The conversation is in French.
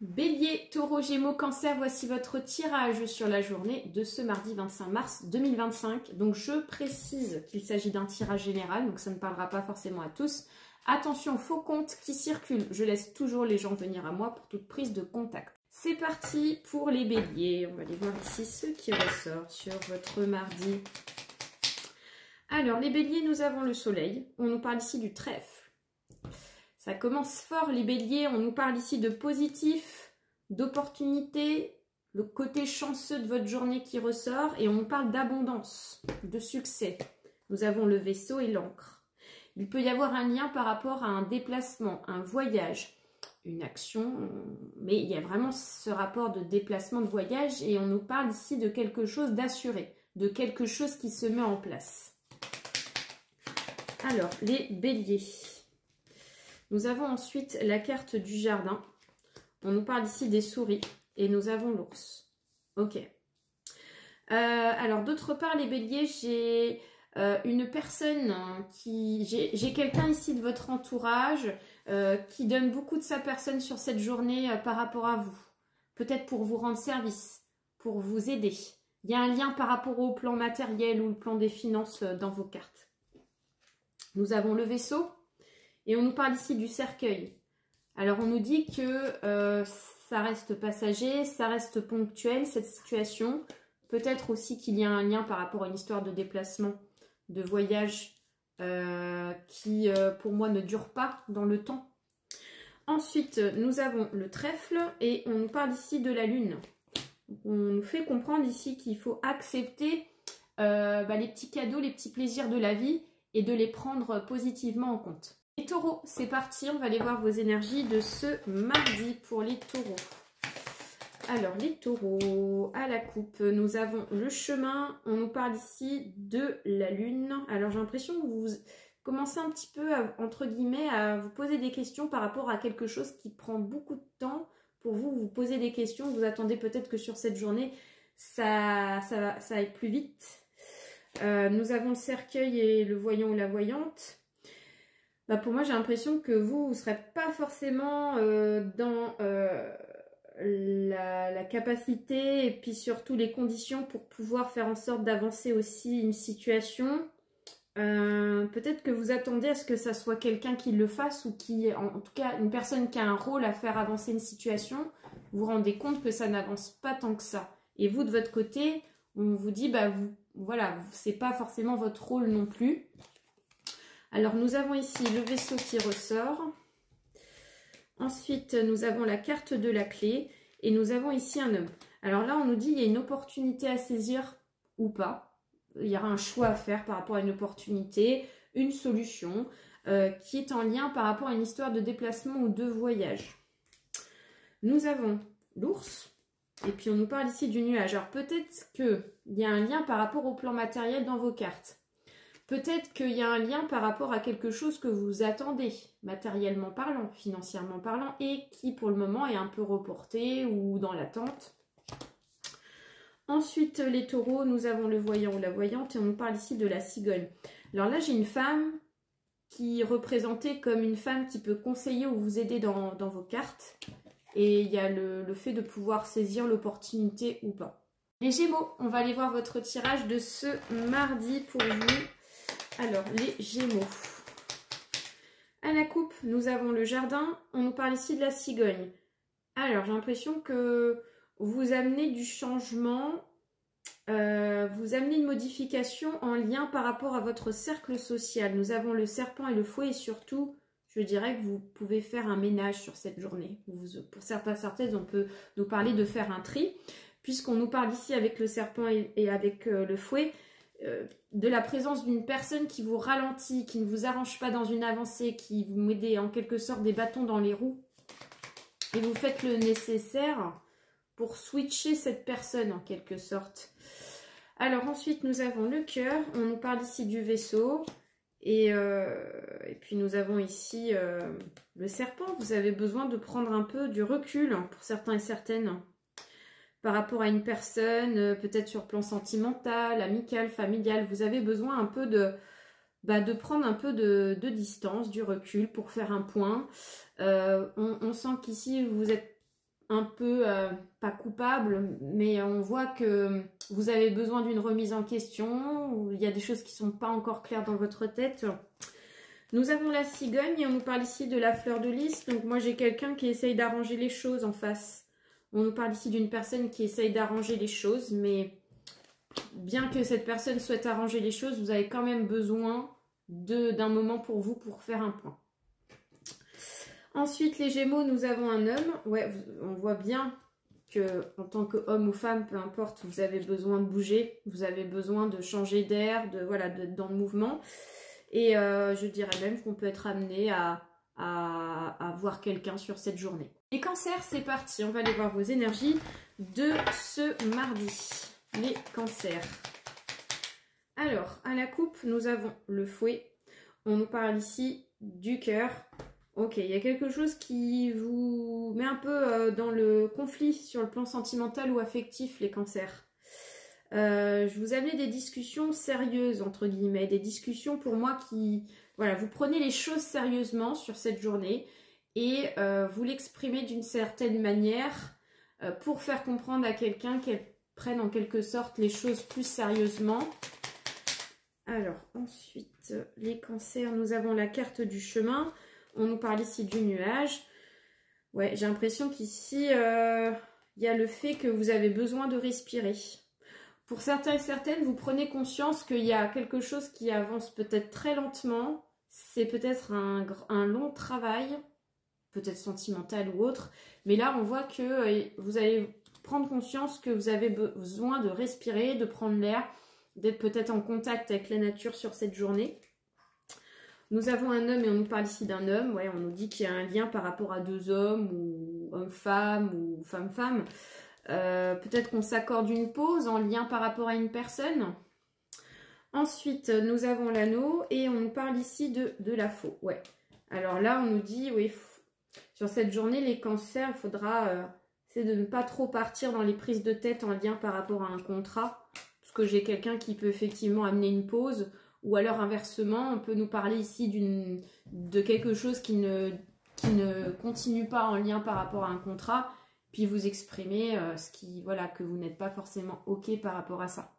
Bélier, Taureau, Gémeaux, Cancer, voici votre tirage sur la journée de ce mardi 25 mars 2025. Donc je précise qu'il s'agit d'un tirage général, donc ça ne parlera pas forcément à tous. Attention, faux comptes qui circulent. Je laisse toujours les gens venir à moi pour toute prise de contact. C'est parti pour les béliers. On va aller voir ici ce qui ressort sur votre mardi. Alors les béliers, nous avons le soleil. On nous parle ici du trèfle. Ça commence fort les béliers, on nous parle ici de positif, d'opportunité, le côté chanceux de votre journée qui ressort et on nous parle d'abondance, de succès. Nous avons le vaisseau et l'ancre. Il peut y avoir un lien par rapport à un déplacement, un voyage, une action, mais il y a vraiment ce rapport de déplacement, de voyage et on nous parle ici de quelque chose d'assuré, de quelque chose qui se met en place. Alors, les béliers. Nous avons ensuite la carte du jardin. On nous parle ici des souris. Et nous avons l'ours. Ok. Alors, d'autre part, les béliers, j'ai une personne qui... J'ai quelqu'un ici de votre entourage qui donne beaucoup de sa personne sur cette journée par rapport à vous. Peut-être pour vous rendre service, pour vous aider. Il y a un lien par rapport au plan matériel ou le plan des finances dans vos cartes. Nous avons le vaisseau. Et on nous parle ici du cercueil. Alors, on nous dit que ça reste passager, ça reste ponctuel, cette situation. Peut-être aussi qu'il y a un lien par rapport à une histoire de déplacement, de voyage qui, pour moi, ne dure pas dans le temps. Ensuite, nous avons le trèfle et on nous parle ici de la lune. On nous fait comprendre ici qu'il faut accepter les petits cadeaux, les petits plaisirs de la vie et de les prendre positivement en compte. Les taureaux, c'est parti, on va aller voir vos énergies de ce mardi pour les taureaux. Alors, les taureaux, à la coupe, nous avons le chemin, on nous parle ici de la lune. Alors, j'ai l'impression que vous commencez un petit peu, entre guillemets, à vous poser des questions par rapport à quelque chose qui prend beaucoup de temps. Pour vous, vous posez des questions, vous attendez peut-être que sur cette journée, ça aille plus vite. Nous avons le cercueil et le voyant ou la voyante. Pour moi, j'ai l'impression que vous ne serez pas forcément dans la capacité et puis surtout les conditions pour pouvoir faire en sorte d'avancer aussi une situation. Peut-être que vous attendez à ce que ça soit quelqu'un qui le fasse ou qui, en tout cas, une personne qui a un rôle à faire avancer une situation. Vous vous rendez compte que ça n'avance pas tant que ça. Et vous, de votre côté, on vous dit, voilà, c'est pas forcément votre rôle non plus. Alors, nous avons ici le vaisseau qui ressort. Ensuite, nous avons la carte de la clé. Et nous avons ici un homme. Alors là, on nous dit qu'il y a une opportunité à saisir ou pas. Il y aura un choix à faire par rapport à une opportunité, une solution qui est en lien par rapport à une histoire de déplacement ou de voyage. Nous avons l'ours. Et puis, on nous parle ici du nuage. Alors, peut-être qu'il y a un lien par rapport au plan matériel dans vos cartes. Peut-être qu'il y a un lien par rapport à quelque chose que vous attendez, matériellement parlant, financièrement parlant, et qui pour le moment est un peu reporté ou dans l'attente. Ensuite, les taureaux, nous avons le voyant ou la voyante, et on nous parle ici de la cigogne. Alors là, j'ai une femme qui est représentée comme une femme qui peut conseiller ou vous aider dans vos cartes. Et il y a le fait de pouvoir saisir l'opportunité ou pas. Les Gémeaux, on va aller voir votre tirage de ce mardi pour vous. Alors, les Gémeaux. À la coupe, nous avons le jardin. On nous parle ici de la cigogne. Alors, j'ai l'impression que vous amenez du changement, vous amenez une modification en lien par rapport à votre cercle social. Nous avons le serpent et le fouet et surtout, je dirais que vous pouvez faire un ménage sur cette journée. Pour certaines, on peut nous parler de faire un tri, puisqu'on nous parle ici avec le serpent et avec le fouet, de la présence d'une personne qui vous ralentit, qui ne vous arrange pas dans une avancée, qui vous met en quelque sorte des bâtons dans les roues. Et vous faites le nécessaire pour switcher cette personne en quelque sorte. Alors ensuite nous avons le cœur, on nous parle ici du vaisseau. Et puis nous avons ici le serpent. Vous avez besoin de prendre un peu du recul pour certains et certaines. Par rapport à une personne, peut-être sur le plan sentimental, amical, familial, vous avez besoin un peu de prendre un peu de distance, du recul pour faire un point. On sent qu'ici vous êtes un peu, pas coupable, mais on voit que vous avez besoin d'une remise en question, ou il y a des choses qui ne sont pas encore claires dans votre tête. Nous avons la cigogne et on nous parle ici de la fleur de lys. Donc moi j'ai quelqu'un qui essaye d'arranger les choses en face. On nous parle ici d'une personne qui essaye d'arranger les choses, mais bien que cette personne souhaite arranger les choses, vous avez quand même besoin d'un moment pour vous pour faire un point. Ensuite, les Gémeaux, nous avons un homme. Ouais, on voit bien que en tant qu'homme ou femme, peu importe, vous avez besoin de bouger, vous avez besoin de changer d'air, voilà, d'être dans le mouvement. Et je dirais même qu'on peut être amené à voir quelqu'un sur cette journée. Les cancers, c'est parti. On va aller voir vos énergies de ce mardi. Les cancers. Alors, à la coupe, nous avons le fouet. On nous parle ici du cœur. Ok, il y a quelque chose qui vous met un peu dans le conflit sur le plan sentimental ou affectif, les cancers. Je vous amène des discussions sérieuses, entre guillemets, des discussions pour moi qui... Voilà, vous prenez les choses sérieusement sur cette journée et vous l'exprimez d'une certaine manière pour faire comprendre à quelqu'un qu'elle prenne en quelque sorte les choses plus sérieusement. Alors, ensuite, les cancers, nous avons la carte du chemin. On nous parle ici du nuage. Ouais, j'ai l'impression qu'ici, il y a le fait que vous avez besoin de respirer. Pour certains et certaines, vous prenez conscience qu'il y a quelque chose qui avance peut-être très lentement. C'est peut-être un long travail, peut-être sentimental ou autre. Mais là, on voit que vous allez prendre conscience que vous avez besoin de respirer, de prendre l'air, d'être peut-être en contact avec la nature sur cette journée. Nous avons un homme et on nous parle ici d'un homme. Ouais, on nous dit qu'il y a un lien par rapport à deux hommes ou homme-femme ou femme-femme. Peut-être qu'on s'accorde une pause en lien par rapport à une personne. Ensuite, nous avons l'anneau et on nous parle ici de la faux. Ouais. Alors là, on nous dit, oui, sur cette journée, les cancers, il faudra essayer de ne pas trop partir dans les prises de tête en lien par rapport à un contrat. Parce que j'ai quelqu'un qui peut effectivement amener une pause. Ou alors inversement, on peut nous parler ici de quelque chose qui ne continue pas en lien par rapport à un contrat. Puis vous exprimer voilà, que vous n'êtes pas forcément OK par rapport à ça.